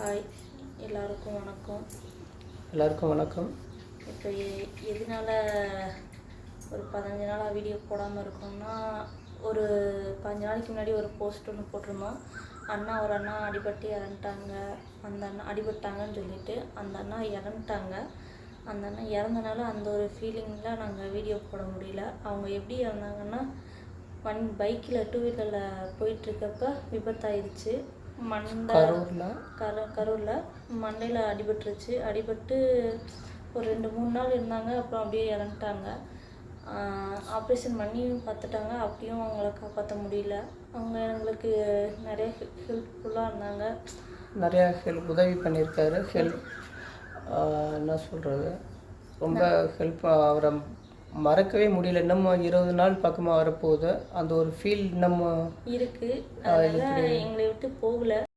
Hi, எல்லாருக்கும் வணக்கம். எல்லாருக்கும் வணக்கம். இப்போ எதனால ஒரு 15 நாளாக வீடியோ போடாமல் இருக்கோம்னா, ஒரு 15 நாளைக்கு முன்னாடி ஒரு போஸ்ட் ஒன்று போட்டிருந்தோம். ஒரு அண்ணா அடிபட்டு இறந்துட்டாங்க, அந்த அண்ணா அடிபட்டாங்கன்னு சொல்லிட்டு அந்த அண்ணா இறந்துட்டாங்க. அந்த அண்ணா இறந்தனால அந்த ஒரு ஃபீலிங்கில் நாங்கள் வீடியோ போட முடியல. அவங்க எப்படி இறந்தாங்கன்னா, பைக்கில் 2 வீலரில் போயிட்டுருக்கப்ப விபத்தாயிடுச்சு. கரூரில் மண்டையில் அடிபட்டுருச்சு. அடிபட்டு ஒரு 2-3 நாள் இருந்தாங்க. அப்புறம் அப்படியே இறந்துட்டாங்க. ஆப்ரேஷன் பண்ணியும் பார்த்துட்டாங்க. அப்படியும் அவங்கள காப்பாற்ற முடியல. அவங்க எங்களுக்கு நிறைய ஹெல்ப்ஃபுல்லாக இருந்தாங்க. நிறையா உதவி பண்ணியிருக்காரு. என்ன சொல்கிறது, ரொம்ப அவரை மறக்கவே முடியல. நம்ம 20 நாள் பக்கமாக வரப்போகுது. அந்த ஒரு ஃபீல் நம்ம இருக்குது. அதனால் எங்களை விட்டு போகல.